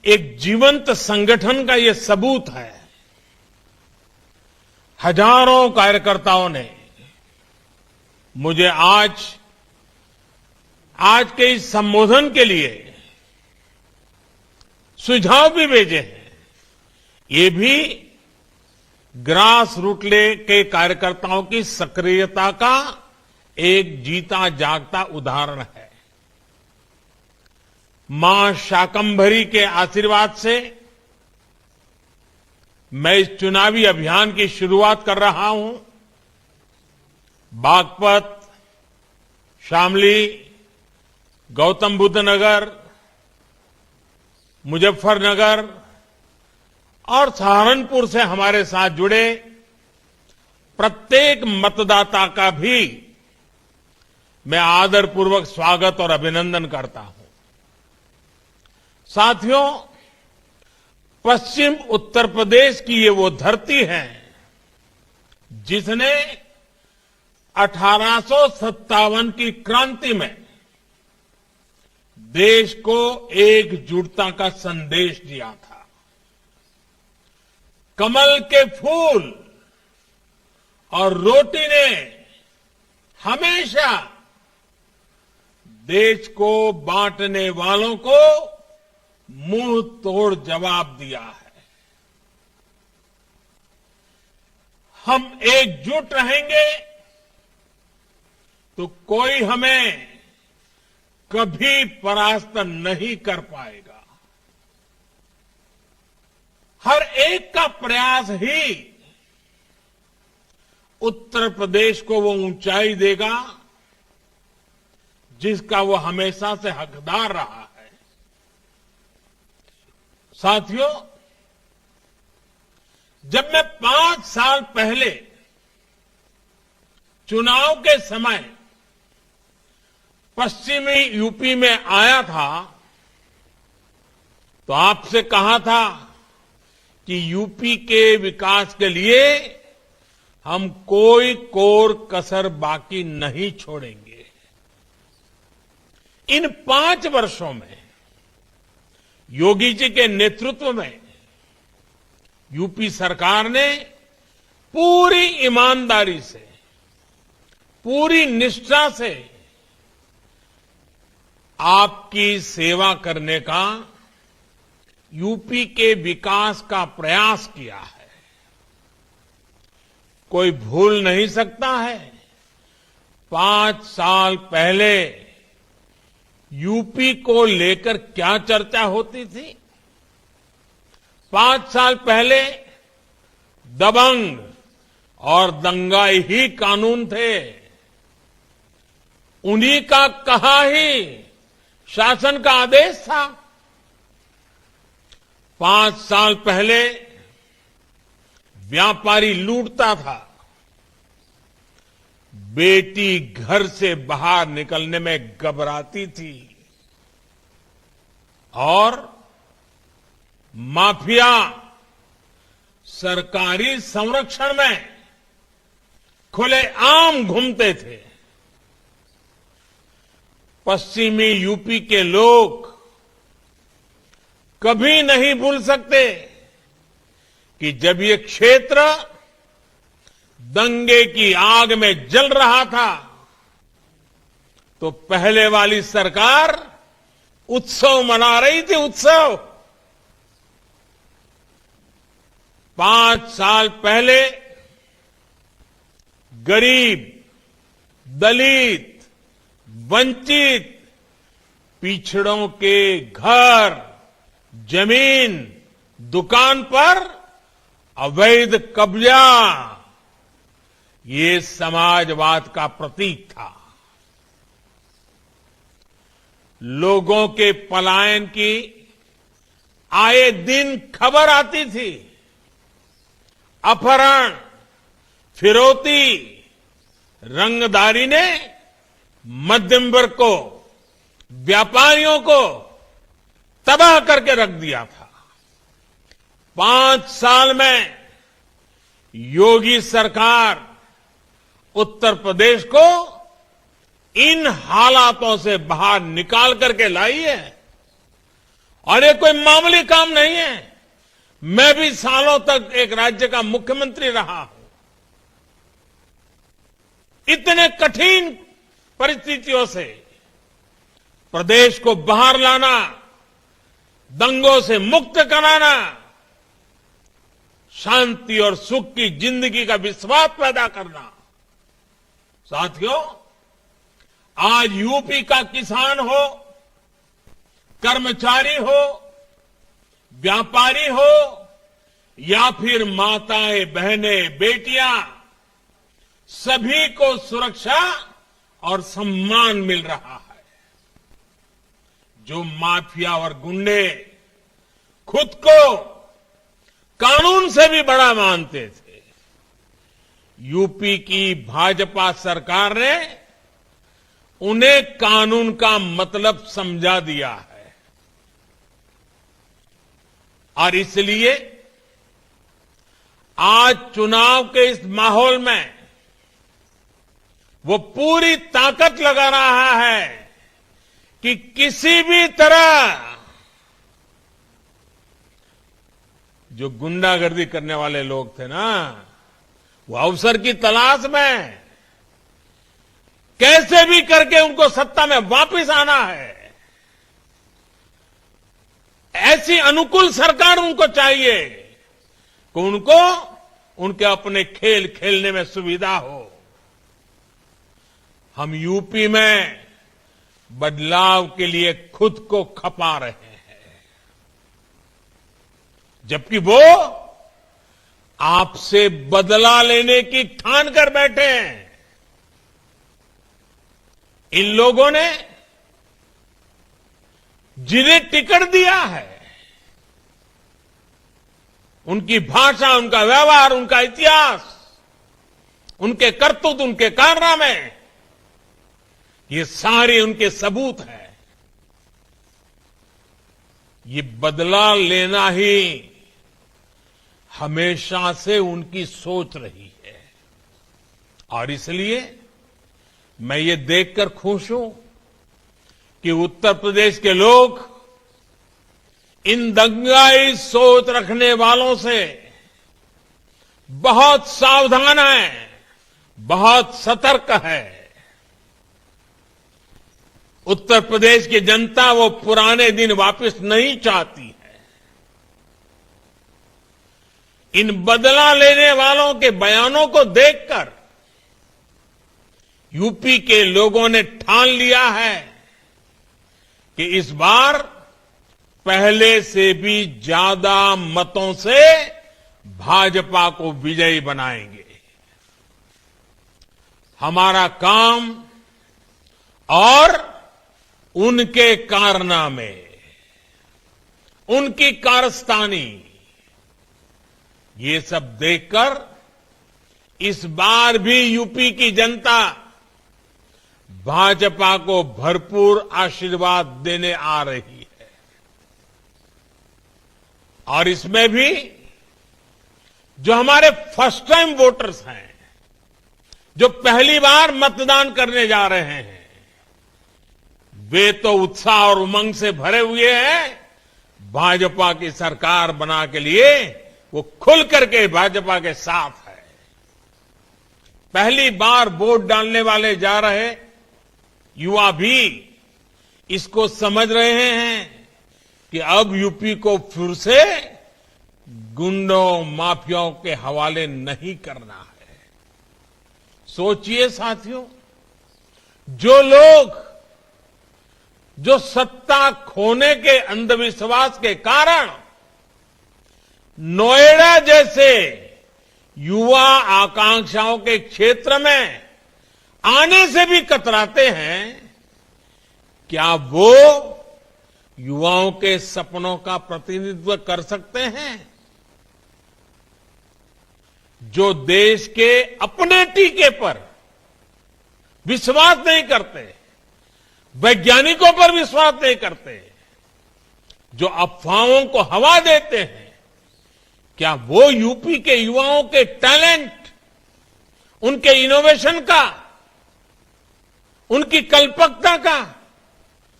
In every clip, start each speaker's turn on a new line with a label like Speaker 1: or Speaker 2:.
Speaker 1: एक जीवंत संगठन का ये सबूत है। हजारों कार्यकर्ताओं ने मुझे आज के इस संबोधन के लिए सुझाव भी भेजे हैं। ये भी ग्रास रूट के कार्यकर्ताओं की सक्रियता का एक जीता जागता उदाहरण है। मां शाकंभरी के आशीर्वाद से मैं इस चुनावी अभियान की शुरुआत कर रहा हूं। बागपत, शामली, गौतम बुद्ध नगर, मुजफ्फरनगर और सहारनपुर से हमारे साथ जुड़े प्रत्येक मतदाता का भी मैं आदरपूर्वक स्वागत और अभिनंदन करता हूं। साथियों, पश्चिम उत्तर प्रदेश की ये वो धरती है जिसने 1857 की क्रांति में देश को एकजुटता का संदेश दिया था। कमल के फूल और रोटी ने हमेशा देश को बांटने वालों को मुंह तोड़ जवाब दिया है। हम एकजुट रहेंगे तो कोई हमें कभी परास्त नहीं कर पाएगा। हर एक का प्रयास ही उत्तर प्रदेश को वो ऊंचाई देगा जिसका वो हमेशा से हकदार रहा है। साथियों, जब मैं 5 साल पहले चुनाव के समय पश्चिमी यूपी में आया था तो आपसे कहा था कि यूपी के विकास के लिए हम कोई कोर कसर बाकी नहीं छोड़ेंगे। इन 5 वर्षों में योगी जी के नेतृत्व में यूपी सरकार ने पूरी ईमानदारी से, पूरी निष्ठा से आपकी सेवा करने का, यूपी के विकास का प्रयास किया है। कोई भूल नहीं सकता है 5 साल पहले यूपी को लेकर क्या चर्चा होती थी। 5 साल पहले दबंग और दंगाई ही कानून थे। उन्हीं का कहा ही शासन का आदेश था। 5 साल पहले व्यापारी लूटता था। बेटी घर से बाहर निकलने में घबराती थी और माफिया सरकारी संरक्षण में खुलेआम घूमते थे। पश्चिमी यूपी के लोग कभी नहीं भूल सकते कि जब ये क्षेत्र दंगे की आग में जल रहा था तो पहले वाली सरकार उत्सव मना रही थी। उत्सव 5 साल पहले गरीब, दलित, वंचित, पिछड़ों के घर, जमीन, दुकान पर अवैध कब्जा ये समाजवाद का प्रतीक था। लोगों के पलायन की आए दिन खबर आती थी। अपहरण, फिरौती, रंगदारी ने मध्यम वर्ग को, व्यापारियों को तबाह करके रख दिया था। 5 साल में योगी सरकार उत्तर प्रदेश को इन हालातों से बाहर निकाल करके लाई है और ये कोई मामूली काम नहीं है। मैं भी सालों तक एक राज्य का मुख्यमंत्री रहा हूं। इतने कठिन परिस्थितियों से प्रदेश को बाहर लाना, दंगों से मुक्त कराना, शांति और सुख की जिंदगी का विश्वास पैदा करना। साथियों, आज यूपी का किसान हो, कर्मचारी हो, व्यापारी हो या फिर माताएं, बहनें, बेटियां, सभी को सुरक्षा और सम्मान मिल रहा है। जो माफिया और गुंडे खुद को कानून से भी बड़ा मानते थे, यूपी की भाजपा सरकार ने उन्हें कानून का मतलब समझा दिया है। और इसलिए आज चुनाव के इस माहौल में वो पूरी ताकत लगा रहा है कि किसी भी तरह जो गुंडागर्दी करने वाले लोग थे ना, वो अवसर की तलाश में कैसे भी करके उनको सत्ता में वापस आना है। ऐसी अनुकूल सरकार उनको चाहिए कि उनको उनके अपने खेल खेलने में सुविधा हो। हम यूपी में बदलाव के लिए खुद को खपा रहे हैं, जबकि वो आपसे बदला लेने की ठान कर बैठे हैं। इन लोगों ने जिन्हें टिकट दिया है, उनकी भाषा, उनका व्यवहार, उनका इतिहास, उनके करतूत, उनके कारनामे, ये सारे उनके सबूत हैं। ये बदला लेना ही हमेशा से उनकी सोच रही है। और इसलिए मैं ये देखकर खुश हूं कि उत्तर प्रदेश के लोग इन दंगाई सोच रखने वालों से बहुत सावधान है, बहुत सतर्क है। उत्तर प्रदेश की जनता वो पुराने दिन वापस नहीं चाहती है। इन बदला लेने वालों के बयानों को देखकर यूपी के लोगों ने ठान लिया है कि इस बार पहले से भी ज्यादा मतों से भाजपा को विजयी बनाएंगे। हमारा काम और उनके कारनामे, उनकी कारस्तानी, ये सब देखकर इस बार भी यूपी की जनता भाजपा को भरपूर आशीर्वाद देने आ रही है। और इसमें भी जो हमारे फर्स्ट टाइम वोटर्स हैं, जो पहली बार मतदान करने जा रहे हैं, वे तो उत्साह और उमंग से भरे हुए हैं। भाजपा की सरकार बना के लिए वो खुल करके भाजपा के साथ है। पहली बार वोट डालने वाले जा रहे युवा भी इसको समझ रहे हैं कि अब यूपी को फिर से गुंडों, माफियाओं के हवाले नहीं करना है। सोचिए साथियों, जो लोग जो सत्ता खोने के अंधविश्वास के कारण नोएडा जैसे युवा आकांक्षाओं के क्षेत्र में आने से भी कतराते हैं, क्या वो युवाओं के सपनों का प्रतिनिधित्व कर सकते हैं? जो देश के अपने टीके पर विश्वास नहीं करते, वैज्ञानिकों पर विश्वास नहीं करते, जो अफवाहों को हवा देते हैं, क्या वो यूपी के युवाओं के टैलेंट, उनके इनोवेशन का, उनकी कल्पकता का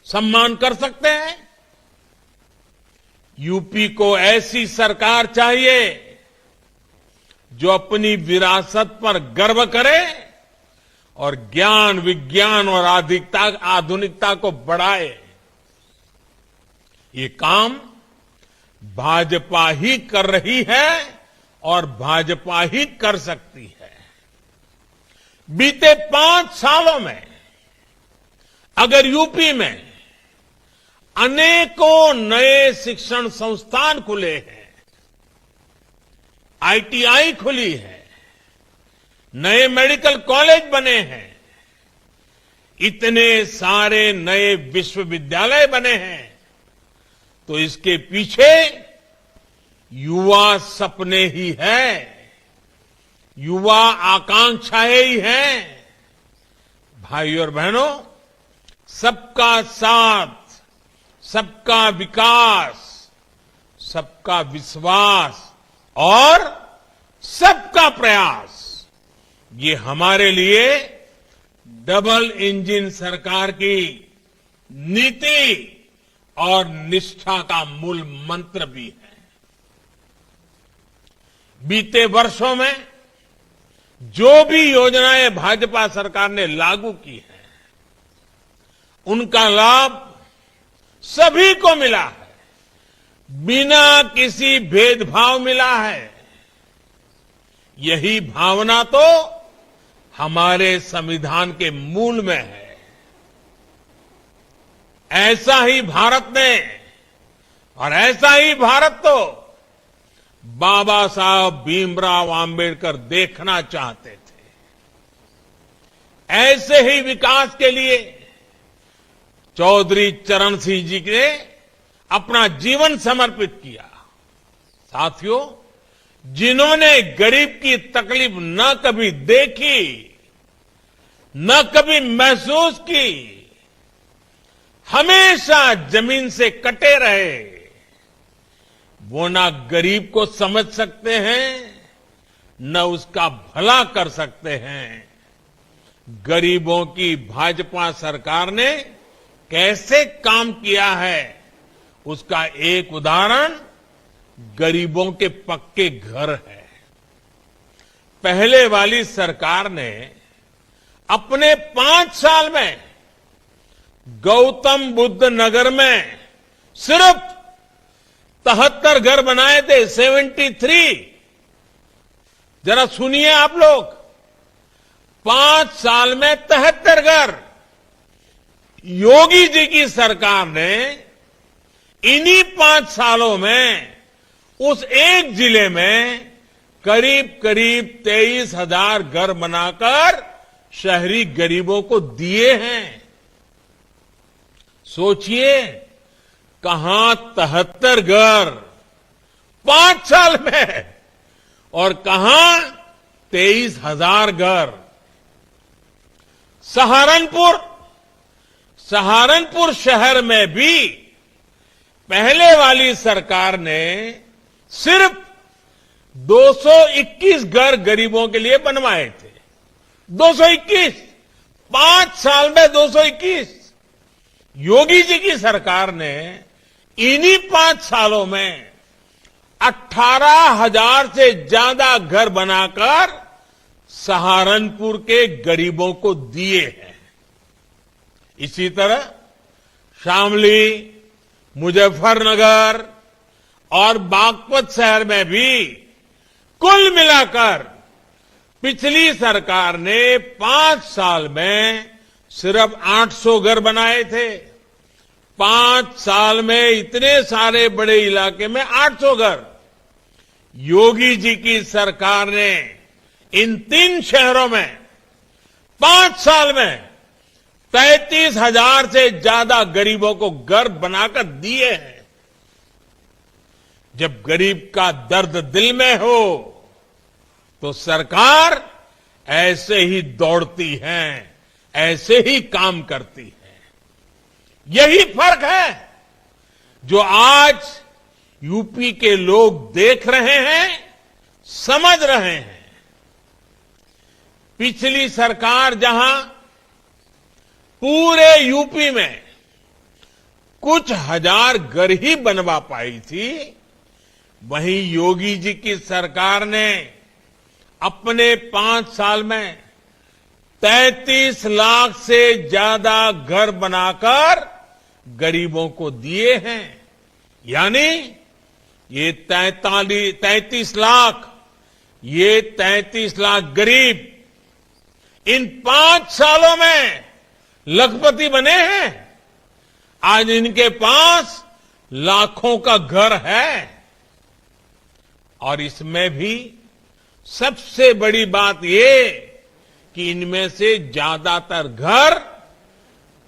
Speaker 1: सम्मान कर सकते हैं? यूपी को ऐसी सरकार चाहिए जो अपनी विरासत पर गर्व करे और ज्ञान, विज्ञान और आधुनिकता को बढ़ाए। ये काम भाजपा ही कर रही है और भाजपा ही कर सकती है। बीते 5 सालों में अगर यूपी में अनेकों नए शिक्षण संस्थान खुले हैं, आईटीआई खुली है, नए मेडिकल कॉलेज बने हैं, इतने सारे नए विश्वविद्यालय बने हैं, तो इसके पीछे युवा सपने ही है, युवा आकांक्षाएं ही हैं। भाइयों और बहनों, सबका साथ, सबका विकास, सबका विश्वास और सबका प्रयास, ये हमारे लिए डबल इंजन सरकार की नीति और निष्ठा का मूल मंत्र भी है। बीते वर्षों में जो भी योजनाएं भाजपा सरकार ने लागू की हैं, उनका लाभ सभी को मिला है, बिना किसी भेदभाव मिला है। यही भावना तो हमारे संविधान के मूल में है। ऐसा ही भारत ने और ऐसा ही भारत तो बाबा साहब भीमराव आंबेडकर देखना चाहते थे। ऐसे ही विकास के लिए चौधरी चरण सिंह जी ने अपना जीवन समर्पित किया। साथियों, जिन्होंने गरीब की तकलीफ न कभी देखी, न कभी महसूस की, हमेशा जमीन से कटे रहे, वो ना गरीब को समझ सकते हैं, न उसका भला कर सकते हैं। गरीबों की भाजपा सरकार ने कैसे काम किया है, उसका एक उदाहरण गरीबों के पक्के घर है। पहले वाली सरकार ने अपने 5 साल में गौतम बुद्ध नगर में सिर्फ 73 घर बनाए थे, 73। जरा सुनिए आप लोग, 5 साल में 73 घर। योगी जी की सरकार ने इन्हीं 5 सालों में उस एक जिले में करीब करीब 23,000 घर बनाकर शहरी गरीबों को दिए हैं। सोचिए, कहां 73 घर 5 साल में और कहां 23,000 घर। सहारनपुर शहर में भी पहले वाली सरकार ने सिर्फ 221 घर गरीबों के लिए बनवाए थे। 221, 5 साल में 221। योगी जी की सरकार ने इन्हीं 5 सालों में 18,000 से ज्यादा घर बनाकर सहारनपुर के गरीबों को दिए हैं। इसी तरह शामली, मुजफ्फरनगर और बागपत शहर में भी कुल मिलाकर पिछली सरकार ने 5 साल में सिर्फ 800 घर बनाए थे। 5 साल में इतने सारे बड़े इलाके में 800 घर। योगी जी की सरकार ने इन 3 शहरों में 5 साल में 33,000 से ज्यादा गरीबों को घर बनाकर दिए हैं। जब गरीब का दर्द दिल में हो तो सरकार ऐसे ही दौड़ती है, ऐसे ही काम करती है। यही फर्क है जो आज यूपी के लोग देख रहे हैं, समझ रहे हैं। पिछली सरकार जहां पूरे यूपी में कुछ हजार घर ही बनवा पाई थी, वहीं योगी जी की सरकार ने अपने 5 साल में 33 लाख से ज्यादा घर बनाकर गरीबों को दिए हैं। यानी ये 33 लाख गरीब इन 5 सालों में लखपति बने हैं। आज इनके पास लाखों का घर है। और इसमें भी सबसे बड़ी बात ये कि इनमें से ज्यादातर घर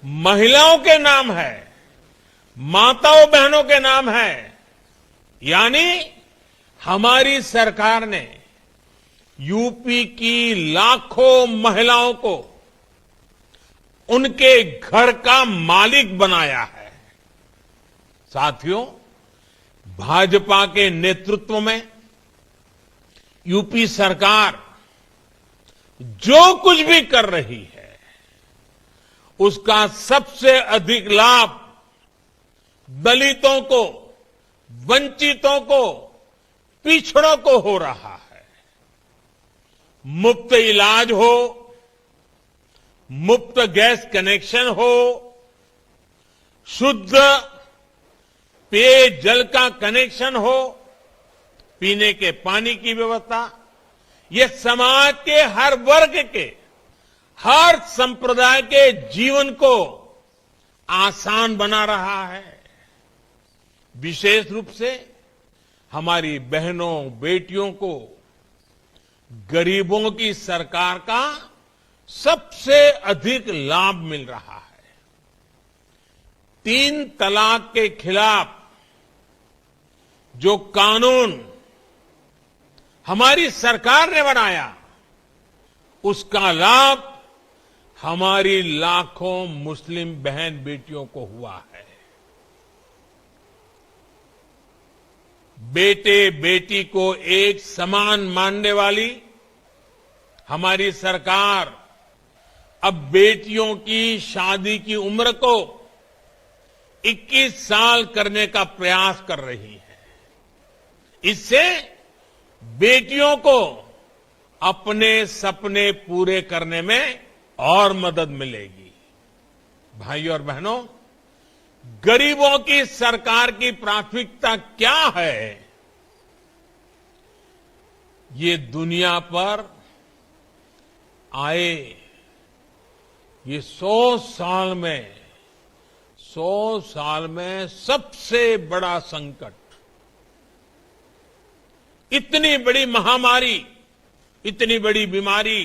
Speaker 1: महिलाओं के नाम है, माताओं बहनों के नाम है। यानी हमारी सरकार ने यूपी की लाखों महिलाओं को उनके घर का मालिक बनाया है। साथियों, भाजपा के नेतृत्व में यूपी सरकार जो कुछ भी कर रही है, उसका सबसे अधिक लाभ दलितों को, वंचितों को, पिछड़ों को हो रहा है। मुफ्त इलाज हो, मुफ्त गैस कनेक्शन हो, शुद्ध पेयजल का कनेक्शन हो, पीने के पानी की व्यवस्था, ये समाज के हर वर्ग के, हर संप्रदाय के जीवन को आसान बना रहा है। विशेष रूप से हमारी बहनों, बेटियों को गरीबों की सरकार का सबसे अधिक लाभ मिल रहा है। 3 तलाक के खिलाफ जो कानून हमारी सरकार ने बनाया, उसका लाभ हमारी लाखों मुस्लिम बहन बेटियों को हुआ है। बेटे बेटी को एक समान मानने वाली हमारी सरकार अब बेटियों की शादी की उम्र को 21 साल करने का प्रयास कर रही है। इससे बेटियों को अपने सपने पूरे करने में और मदद मिलेगी। भाइयों और बहनों, गरीबों की सरकार की प्राथमिकता क्या है? ये दुनिया पर आए ये 100 साल में सबसे बड़ा संकट, इतनी बड़ी महामारी, इतनी बड़ी बीमारी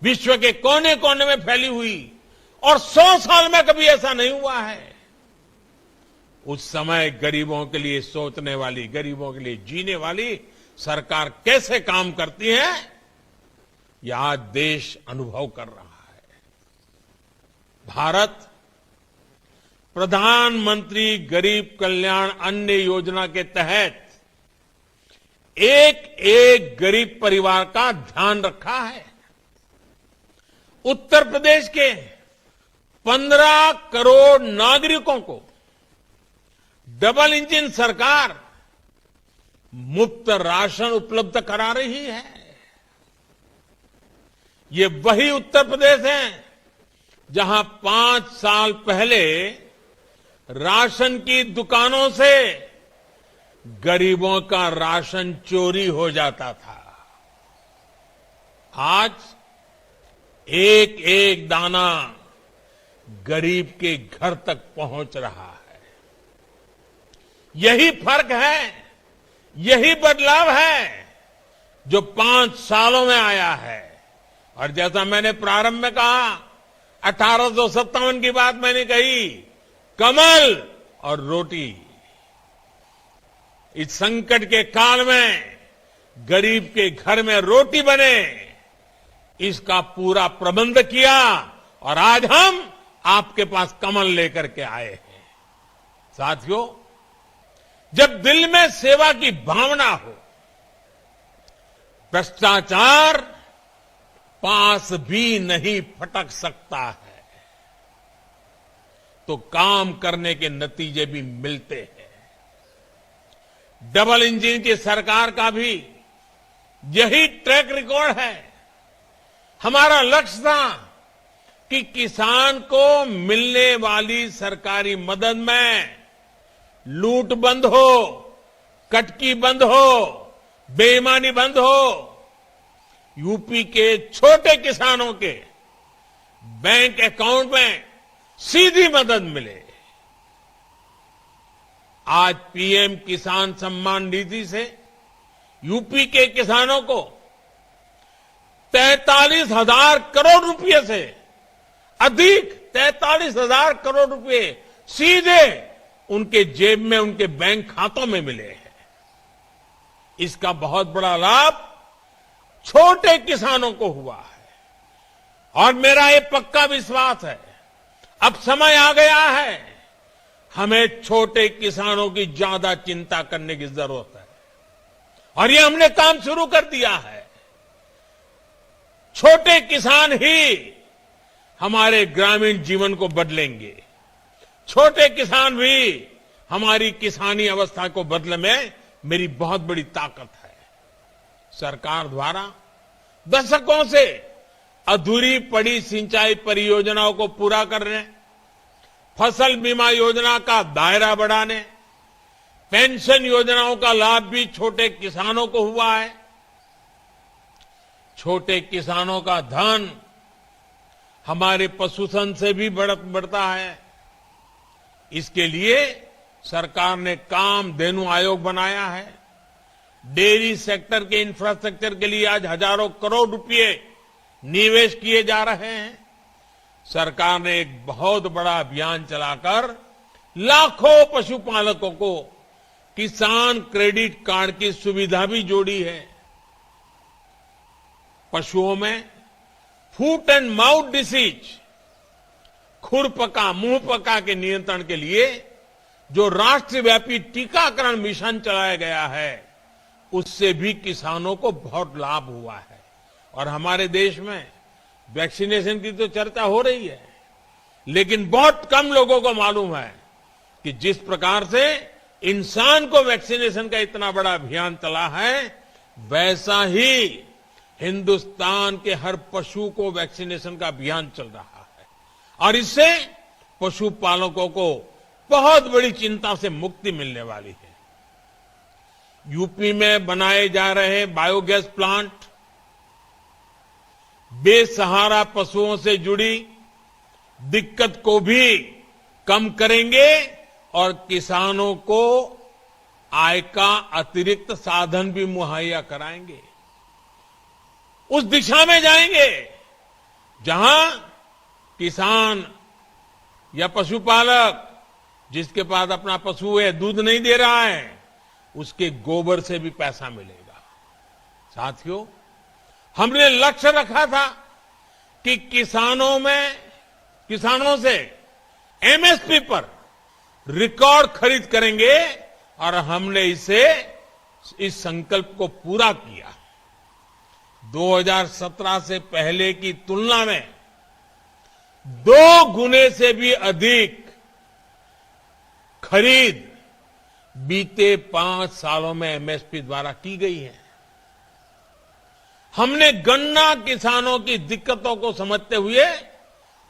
Speaker 1: विश्व के कोने कोने में फैली हुई, और 100 साल में कभी ऐसा नहीं हुआ है। उस समय गरीबों के लिए सोचने वाली, गरीबों के लिए जीने वाली सरकार कैसे काम करती है, यह आज देश अनुभव कर रहा है। भारत प्रधानमंत्री गरीब कल्याण अन्न योजना के तहत एक एक गरीब परिवार का ध्यान रखा है। उत्तर प्रदेश के 15 करोड़ नागरिकों को डबल इंजन सरकार मुफ्त राशन उपलब्ध करा रही है। ये वही उत्तर प्रदेश है जहां 5 साल पहले राशन की दुकानों से गरीबों का राशन चोरी हो जाता था। आज एक एक दाना गरीब के घर तक पहुंच रहा है। यही फर्क है, यही बदलाव है जो 5 सालों में आया है। और जैसा मैंने प्रारंभ में कहा, 1857 की बात मैंने कही, कमल और रोटी। इस संकट के काल में गरीब के घर में रोटी बने, इसका पूरा प्रबंध किया, और आज हम आपके पास कमल लेकर के आए हैं। साथियों, जब दिल में सेवा की भावना हो, भ्रष्टाचार पास भी नहीं फटक सकता है। तो काम करने के नतीजे भी मिलते हैं। डबल इंजन की सरकार का भी यही ट्रैक रिकॉर्ड है। हमारा लक्ष्य था कि किसान को मिलने वाली सरकारी मदद में लूट बंद हो, कटकी बंद हो, बेईमानी बंद हो, यूपी के छोटे किसानों के बैंक अकाउंट में सीधी मदद मिले। आज पीएम किसान सम्मान निधि से यूपी के किसानों को 43,000 करोड़ रुपए से अधिक 43,000 करोड़ रुपए सीधे उनके जेब में, उनके बैंक खातों में मिले हैं। इसका बहुत बड़ा लाभ छोटे किसानों को हुआ है और मेरा ये पक्का विश्वास है अब समय आ गया है, हमें छोटे किसानों की ज्यादा चिंता करने की जरूरत है और ये हमने काम शुरू कर दिया है। छोटे किसान ही हमारे ग्रामीण जीवन को बदलेंगे। छोटे किसान भी हमारी किसानी अवस्था को बदलने में मेरी बहुत बड़ी ताकत है। सरकार द्वारा दशकों से अधूरी पड़ी सिंचाई परियोजनाओं को पूरा करने, फसल बीमा योजना का दायरा बढ़ाने, पेंशन योजनाओं का लाभ भी छोटे किसानों को हुआ है। छोटे किसानों का धन हमारे पशुधन से भी बढ़ता है। इसके लिए सरकार ने कामधेनु आयोग बनाया है। डेयरी सेक्टर के इंफ्रास्ट्रक्चर के लिए आज हजारों करोड़ रुपए निवेश किए जा रहे हैं। सरकार ने एक बहुत बड़ा अभियान चलाकर लाखों पशुपालकों को किसान क्रेडिट कार्ड की सुविधा भी जोड़ी है। पशुओं में फुट एंड माउथ डिसीज, खुरपका, मुंहपका के नियंत्रण के लिए जो राष्ट्रव्यापी टीकाकरण मिशन चलाया गया है, उससे भी किसानों को बहुत लाभ हुआ है। और हमारे देश में वैक्सीनेशन की तो चर्चा हो रही है, लेकिन बहुत कम लोगों को मालूम है कि जिस प्रकार से इंसान को वैक्सीनेशन का इतना बड़ा अभियान चला है, वैसा ही हिंदुस्तान के हर पशु को वैक्सीनेशन का अभियान चल रहा है और इससे पशुपालकों को बहुत बड़ी चिंता से मुक्ति मिलने वाली है। यूपी में बनाए जा रहे बायोगैस प्लांट बेसहारा पशुओं से जुड़ी दिक्कत को भी कम करेंगे और किसानों को आय का अतिरिक्त साधन भी मुहैया कराएंगे। उस दिशा में जाएंगे जहां किसान या पशुपालक जिसके पास अपना पशु है, दूध नहीं दे रहा है, उसके गोबर से भी पैसा मिलेगा। साथियों, हमने लक्ष्य रखा था कि किसानों से एमएसपी पर रिकॉर्ड खरीद करेंगे और हमने इस संकल्प को पूरा किया। 2017 से पहले की तुलना में 2 गुने से भी अधिक खरीद बीते 5 सालों में एमएसपी द्वारा की गई है। हमने गन्ना किसानों की दिक्कतों को समझते हुए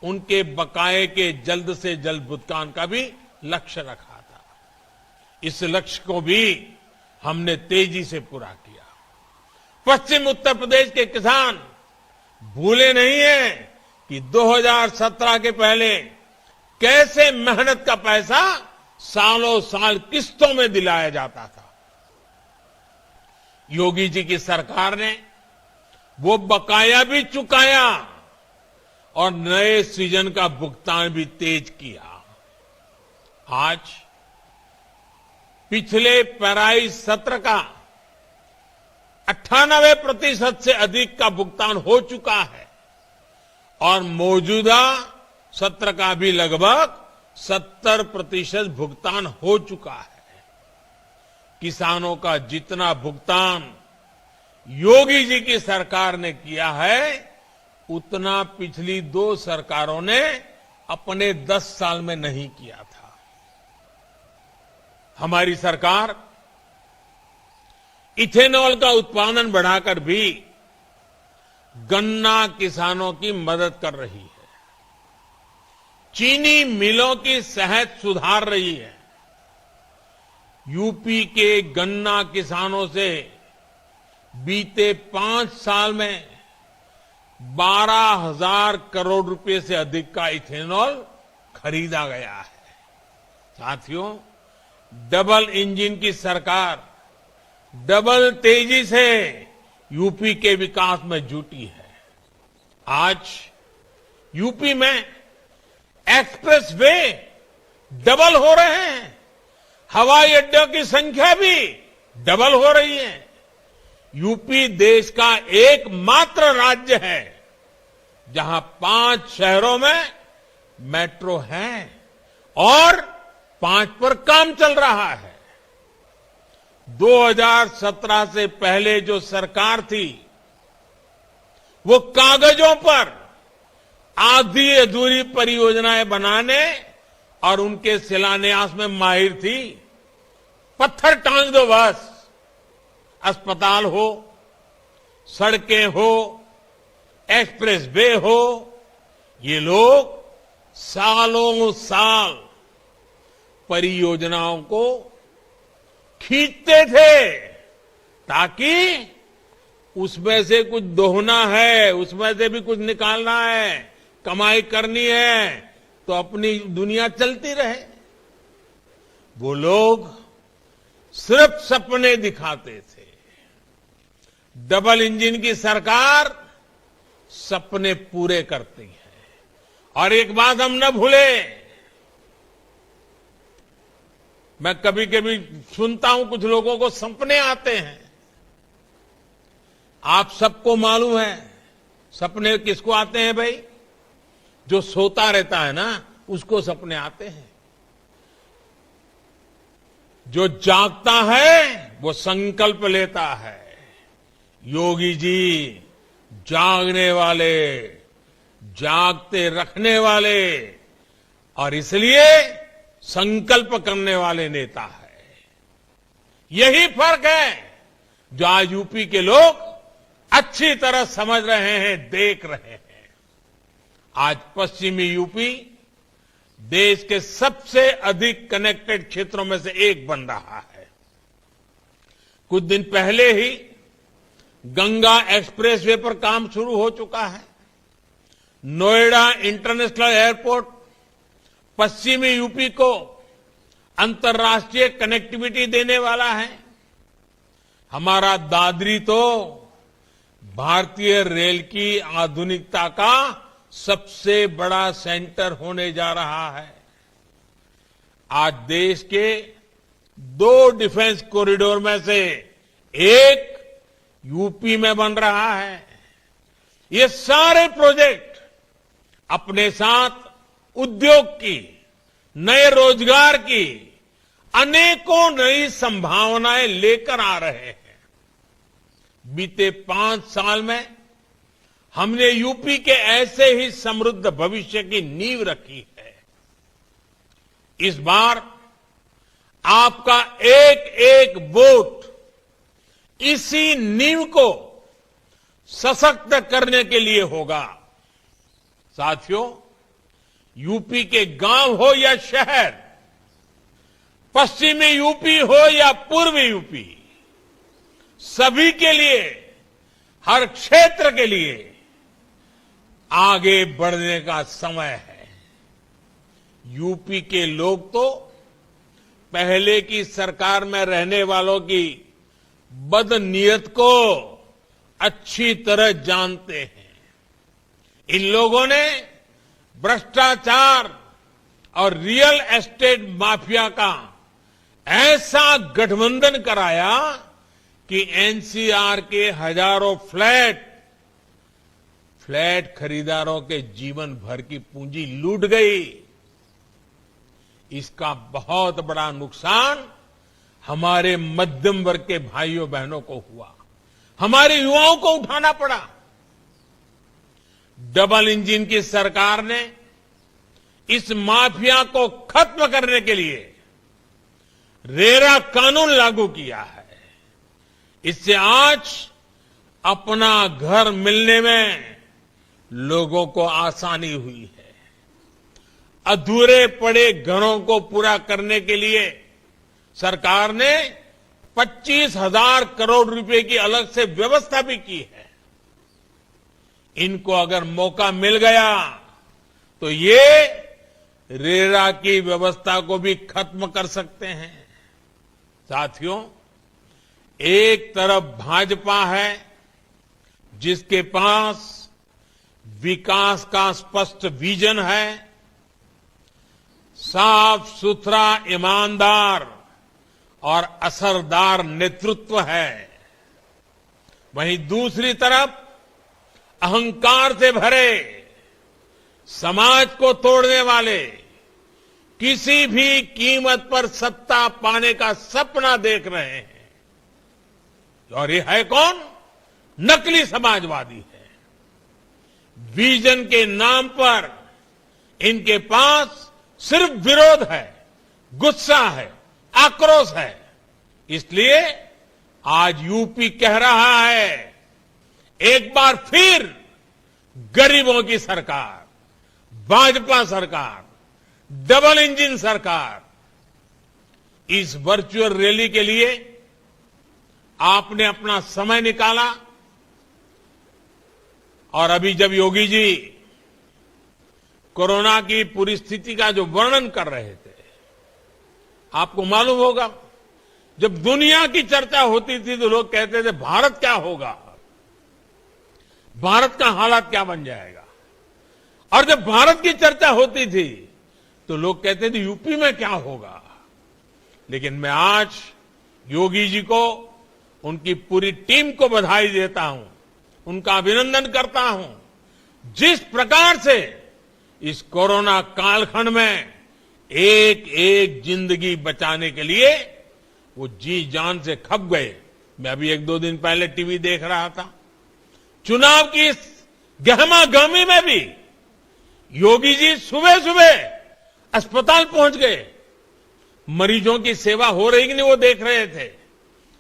Speaker 1: उनके बकाये के जल्द से जल्द भुगतान का भी लक्ष्य रखा था। इस लक्ष्य को भी हमने तेजी से पूरा किया। पश्चिम उत्तर प्रदेश के किसान भूले नहीं हैं कि 2017 के पहले कैसे मेहनत का पैसा सालों साल किस्तों में दिलाया जाता था। योगी जी की सरकार ने वो बकाया भी चुकाया और नए सीजन का भुगतान भी तेज किया। आज पिछले पेराई सत्र का 98% से अधिक का भुगतान हो चुका है और मौजूदा सत्र का भी लगभग 70% भुगतान हो चुका है। किसानों का जितना भुगतान योगी जी की सरकार ने किया है, उतना पिछली 2 सरकारों ने अपने 10 साल में नहीं किया था। हमारी सरकार इथेनॉल का उत्पादन बढ़ाकर भी गन्ना किसानों की मदद कर रही है, चीनी मिलों की सेहत सुधार रही है, यूपी के गन्ना किसानों से बीते 5 साल में 12,000 करोड़ रुपए से अधिक का इथेनॉल खरीदा गया है। साथियों, डबल इंजन की सरकार डबल तेजी से यूपी के विकास में जुटी है। आज यूपी में एक्सप्रेस वे डबल हो रहे हैं, हवाई अड्डों की संख्या भी डबल हो रही है। यूपी देश का एकमात्र राज्य है जहां 5 शहरों में मेट्रो है और 5 पर काम चल रहा है। 2017 से पहले जो सरकार थी वो कागजों पर आधी अधूरी परियोजनाएं बनाने और उनके शिलान्यास में माहिर थी। पत्थर टांग दो बस, अस्पताल हो, सड़कें हो, एक्सप्रेस वे हो, ये लोग सालों साल परियोजनाओं को खींचते थे ताकि उसमें से कुछ दोहना है, उसमें से भी कुछ निकालना है, कमाई करनी है, तो अपनी दुनिया चलती रहे। वो लोग सिर्फ सपने दिखाते थे। डबल इंजन की सरकार सपने पूरे करती है। और एक बात हम न भूले, मैं कभी कभी सुनता हूं कुछ लोगों को सपने आते हैं। आप सबको मालूम है सपने किसको आते हैं भाई? जो सोता रहता है ना, उसको सपने आते हैं। जो जागता है वो संकल्प लेता है। योगी जी जागने वाले, जागते रखने वाले और इसलिए संकल्प करने वाले नेता है। यही फर्क है जो आज यूपी के लोग अच्छी तरह समझ रहे हैं, देख रहे हैं। आज पश्चिमी यूपी देश के सबसे अधिक कनेक्टेड क्षेत्रों में से एक बन रहा है। कुछ दिन पहले ही गंगा एक्सप्रेसवे पर काम शुरू हो चुका है। नोएडा इंटरनेशनल एयरपोर्ट पश्चिमी यूपी को अंतर्राष्ट्रीय कनेक्टिविटी देने वाला है। हमारा दादरी तो भारतीय रेल की आधुनिकता का सबसे बड़ा सेंटर होने जा रहा है। आज देश के 2 डिफेंस कॉरिडोर में से एक यूपी में बन रहा है। ये सारे प्रोजेक्ट अपने साथ उद्योग की, नए रोजगार की अनेकों नई संभावनाएं लेकर आ रहे हैं। बीते 5 साल में हमने यूपी के ऐसे ही समृद्ध भविष्य की नींव रखी है। इस बार आपका एक एक वोट इसी नींव को सशक्त करने के लिए होगा। साथियों, यूपी के गांव हो या शहर, पश्चिमी यूपी हो या पूर्वी यूपी, सभी के लिए, हर क्षेत्र के लिए आगे बढ़ने का समय है। यूपी के लोग तो पहले की सरकार में रहने वालों की बदनीयत को अच्छी तरह जानते हैं। इन लोगों ने भ्रष्टाचार और रियल एस्टेट माफिया का ऐसा गठबंधन कराया कि एनसीआर के हजारों फ्लैट खरीदारों के जीवन भर की पूंजी लूट गई। इसका बहुत बड़ा नुकसान हमारे मध्यम वर्ग के भाइयों बहनों को हुआ, हमारे युवाओं को उठाना पड़ा। डबल इंजन की सरकार ने इस माफिया को खत्म करने के लिए रेरा कानून लागू किया है। इससे आज अपना घर मिलने में लोगों को आसानी हुई है। अधूरे पड़े घरों को पूरा करने के लिए सरकार ने 25,000 करोड़ रुपए की अलग से व्यवस्था भी की है। इनको अगर मौका मिल गया तो ये रेरा की व्यवस्था को भी खत्म कर सकते हैं। साथियों, एक तरफ भाजपा है जिसके पास विकास का स्पष्ट विजन है, साफ सुथरा, ईमानदार और असरदार नेतृत्व है। वहीं दूसरी तरफ अहंकार से भरे, समाज को तोड़ने वाले, किसी भी कीमत पर सत्ता पाने का सपना देख रहे हैं। और ये है कौन? नकली समाजवादी है। विजन के नाम पर इनके पास सिर्फ विरोध है, गुस्सा है, आक्रोश है। इसलिए आज यूपी कह रहा है, एक बार फिर गरीबों की सरकार, भाजपा सरकार, डबल इंजन सरकार। इस वर्चुअल रैली के लिए आपने अपना समय निकाला और अभी जब योगी जी कोरोना की पूरी स्थिति का जो वर्णन कर रहे थे, आपको मालूम होगा, जब दुनिया की चर्चा होती थी तो लोग कहते थे भारत क्या होगा, भारत का हालात क्या बन जाएगा। और जब भारत की चर्चा होती थी तो लोग कहते थे यूपी में क्या होगा। लेकिन मैं आज योगी जी को, उनकी पूरी टीम को बधाई देता हूं, उनका अभिनंदन करता हूं। जिस प्रकार से इस कोरोना कालखंड में एक एक जिंदगी बचाने के लिए वो जी जान से खप गए। मैं अभी 1-2 दिन पहले टीवी देख रहा था, चुनाव की इस गहमागहमी में भी योगी जी सुबह सुबह अस्पताल पहुंच गए, मरीजों की सेवा हो रही कि नहीं वो देख रहे थे,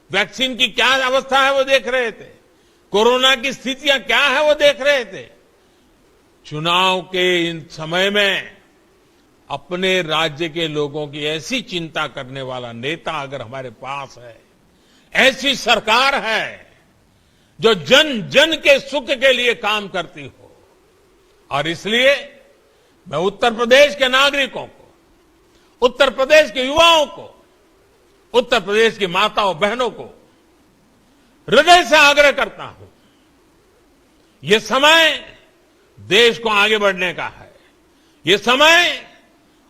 Speaker 1: वैक्सीन की क्या अवस्था है वो देख रहे थे, कोरोना की स्थितियां क्या है वो देख रहे थे। चुनाव के इन समय में अपने राज्य के लोगों की ऐसी चिंता करने वाला नेता अगर हमारे पास है, ऐसी सरकार है जो जन जन के सुख के लिए काम करती हो। और इसलिए मैं उत्तर प्रदेश के नागरिकों को, उत्तर प्रदेश के युवाओं को, उत्तर प्रदेश की माताओं बहनों को हृदय से आग्रह करता हूं, ये समय देश को आगे बढ़ने का है। ये समय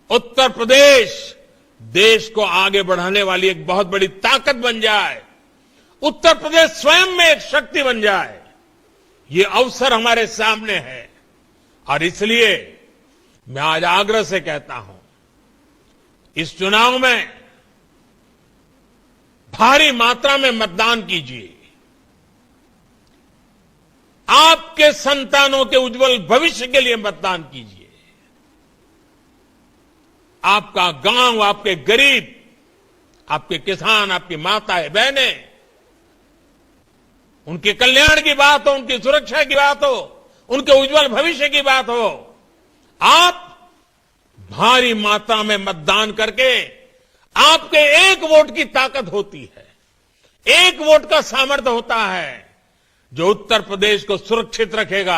Speaker 1: उत्तर प्रदेश देश को आगे बढ़ाने वाली एक बहुत बड़ी ताकत बन जाए, उत्तर प्रदेश स्वयं में एक शक्ति बन जाए, ये अवसर हमारे सामने है। और इसलिए मैं आज आग्रह से कहता हूं, इस चुनाव में भारी मात्रा में मतदान कीजिए। आपके संतानों के उज्जवल भविष्य के लिए मतदान कीजिए। आपका गांव, आपके गरीब, आपके किसान, आपकी माताएं बहनें, उनके कल्याण की बात हो, उनकी सुरक्षा की बात हो, उनके उज्जवल भविष्य की बात हो, आप भारी मात्रा में मतदान करके, आपके एक वोट की ताकत होती है, एक वोट का सामर्थ्य होता है जो उत्तर प्रदेश को सुरक्षित रखेगा।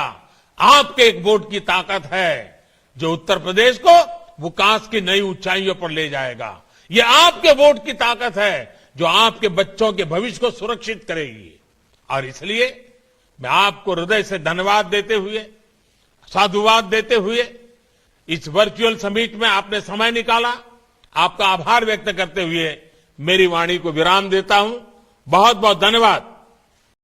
Speaker 1: आपके एक वोट की ताकत है जो उत्तर प्रदेश को विकास की नई ऊंचाइयों पर ले जाएगा। यह आपके वोट की ताकत है जो आपके बच्चों के भविष्य को सुरक्षित करेगी। और इसलिए मैं आपको हृदय से धन्यवाद देते हुए, साधुवाद देते हुए, इस वर्चुअल समिट में आपने समय निकाला, आपका आभार व्यक्त करते हुए मेरी वाणी को विराम देता हूं। बहुत बहुत धन्यवाद।